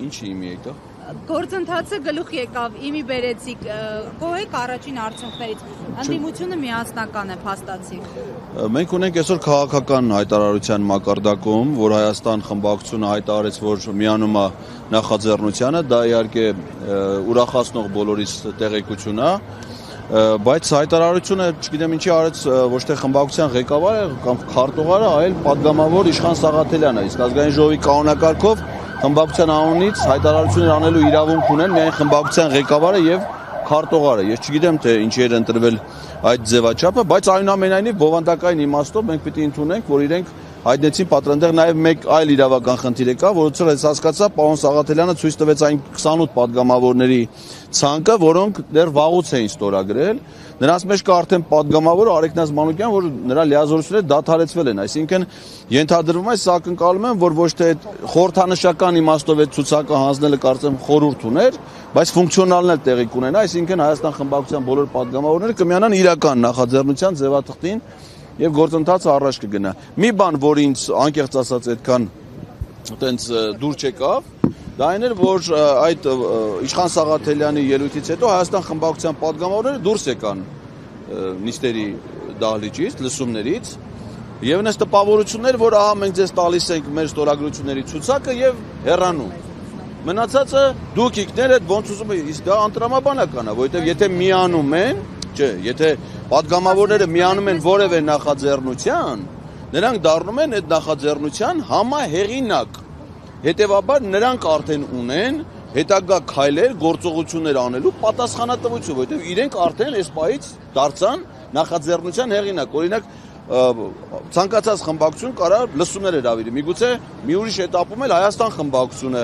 Ինչի իմի եկավ։ Գործընթացը գլուխ եկավ, իմի բերեցիք, կողեք առաջին արդյունքներից, ընդդիմությունը միասնական է, փաստացիք։ Մենք ունենք այսօր քաղաքական հայտարարության մակարդակում, որ Հայաստան խմբակցությունը հայտարարեց, որ միանում է նախաձեռնությանը, դա իհարկե ուրախացնող բոլորիս տեղեկություն է, բայց հայտարարությունը, չգիտեմ ինչի արեց ոչ թե խմբակցության ղեկավարը կամ քարտուղարը, այլ падգամավոր Իշխան Սաղաթելյանը, իսկ ազգային ժողովի կանոնակարգով խմբակցության անունից հայտարարություններ անելու իրավունք ունեն միայն խմբակցության ղեկավարը եւ քարտուղարը։ Ես չգիտեմ թե ինչի էր ընտրվել այդ ձևաչափը, բայց այնուամենայնիվ բովանդակային իմաստով մենք պիտի ընդունենք, որ իրենք հայտնեցին պատրանդեղ նաև մեկ այլ իրավական խնդիր եկա, որից ես հասկացա, պարոն Սաղաթելյանը ցույց տվեց այն 28 падգամավորների ցանկը, որոնք դեռ վաղուց էին ստորագրել։ Նրանց մեջ կա արդեն падգամավոր Արեգնազ Մանուկյան, որ նրա լիազորությունները դադարեցվել են, այսինքն ենթադրվում է, սա ակնկալում եմ, որ ոչ թե խորհրդանշական իմաստով այդ ցուցակը հանձնելը կարծեմ խորհուրդ ուներ, բայց ֆունկցիոնալն էլ տեղի կունենա, այսինքն Հայաստան խմբակցության բոլոր падգամավորները կմիանան իրական նախաձեռնության ձևաթղթին եւ գործընթացը առաջ կգնա։ Մի բան, որ ինձ անկեղծ ասած այդքան այտենց դուր չեկավ, դա այն էր, որ այդ Իշխան Սաղաթելյանի ելույթից հետո Հայաստան խմբակցության падգամավորները դուրս եկան նիստերի դահլիճից, լսումներից, եւ այնպես տպավորություններ, որ ահա մենք ձեզ տալիս ենք մեր ստորագրությունների ցուցակը եւ հեռանում։ Մնացածը դուք իկներ այդ ոնց ուզում եք, իսկ դա անտրամաբանական է, որովհետեւ եթե միանում են, չէ, եթե падգամավորները միանում են որևէ նախաձեռնության, նրանք դառնում են այդ նախաձեռնության համահեղինակ։ Հետևաբար նրանք արդեն ունեն հետագա քայլեր, գործողություններ անելու պատասխանատվություն, որովհետև իրենք արդեն այս պահից դարձան նախաձեռնության հեղինակ։ Օրինակ, ցանկացած խմբակցություն կարա լսումներ հրավիրի։ Միգուցե մի ուրիշ этаպում էլ Հայաստան խմբակցությունը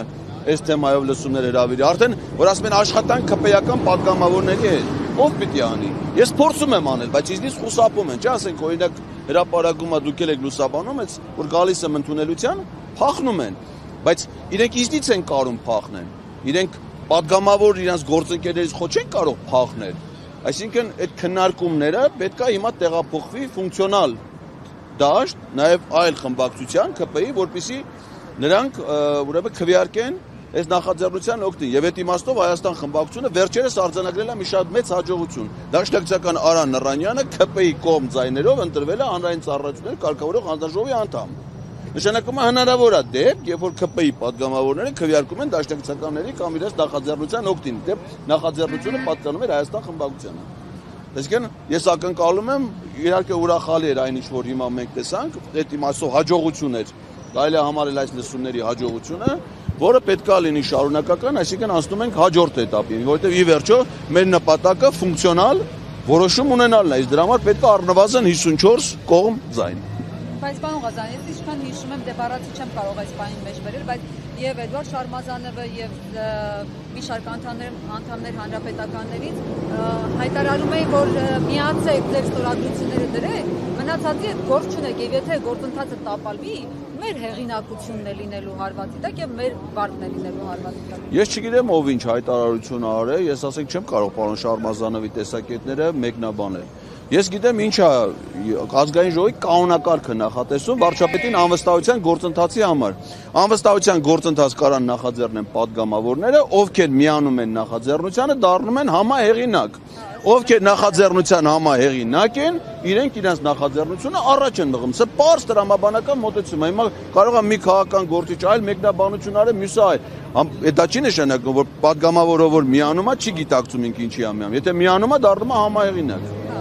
այս թեմայով լսումներ հրավիրի։ Արդեն որ ասում են աշխատանք ԿՊ-ական падգամավորների հետ, ով պիտի անի։ Ես փորձում եմ անել, բայց ինձնից խուսափում են, չէ՞, ասենք օրինակ հրապարակումը դուք եք լուսաբանում, որ գալիս եմ ընդունելության, փախնում են, բայց իրենք ինձնից են կարող փախնեն։ Իրենք падգամավոր իրենց գործընկերներից խո չեն կարող փախնել։ Այսինքն այդ քննարկումները պետք է հիմա տեղափոխվի ֆունկցիոնալ դաշտ, նաև այլ խմբակցության ԿՊ-ի, որպեսզի նրանք ուրեմն քվեարկեն այս նախաձեռնության օգտին եւ այդ իմաստով Հայաստան խմբակցությունը վերջերս արձանագրել է մի շատ մեծ հաջողություն։ Դաշնակցական Արան Նռանյանը ԿՊ-ի կողմ ձայներով ընտրվել է հանրային ծառայությունների կարգավորող հանձնաժողովի անդամ։ Նշանակում է հնարավոր է դեպք, երբ որ ԿՊ-ի падգամավորները քվեարկում են դաշնակցականների կամ իրենց նախաձեռնության օգտին, դեպ նախաձեռնությունը պատկանում էր Հայաստան խմբակցությանը։ Այսինքն ես ակնկալում եմ, իհարկե ուրախալի էր այն ինչ որ հիմա մենք տեսանք, այդ իմաստով հաջողություն էր, կարելի է համարել այս լսումների հաջողությունը, որը պետք է լինի շարունակական, այսինքն անցնում ենք հաջորդ этаպին, որովհետև ի վերջո մեր նպատակը ֆունկցիոնալ որոշում ունենալն է, իսկ դրա համար պետք է առնվազն 54 կողմ ձայն։ Բայց պարոն Ղազարյան, ես ինչքան հիշում եմ, դե բառացի չեմ կարող այս բանին մեջ բերել, բայց եւ Էդվարդ Շարմազանովը եւ մի շարք անդամներ հանրապետականներից հայտարարում էին, որ միացեք ձեր ստորագրությունները դրեք, մնացածի հետ գործ չունեք եւ եթե գործընթացը տապալվի, մեր հեղինակությունն է լինելու հարվածի տակ եւ մեր վարկն է լինելու հարվածի տակ։ Ես չգիտեմ ով ինչ հայտարարություն արել, ես ասենք չեմ կարող պարոն Շարմազանովի տեսակետները մեկնաբանել։ Ես գիտեմ ինչ է ազգային ժողովի կանոնակարգը նախատեսում վարչապետին անվստահության գործընթացի համար։ Անվստահության գործընթաց կարան նախաձեռնեն падգամավորները, ովքեր միանում են նախաձեռնությանը, դառնում են համահեղինակ։ Ովքեր նախաձեռնության համահեղինակ են, իրենք իրենց նախաձեռնությունը առաջ են մղում։ Սա պարզ տրամաբանական մոտեցում է։ Հիմա կարող է մի քաղաքական գործիչ այլ մեկնաբանություն արել, մյուսը այլ։ Դա չի նշանակում, որ падգամավորը որ միանում է, չի գիտակցում ինքը ինչի է միանում։ Եթե միանում է, դառնում է համահեղինակ։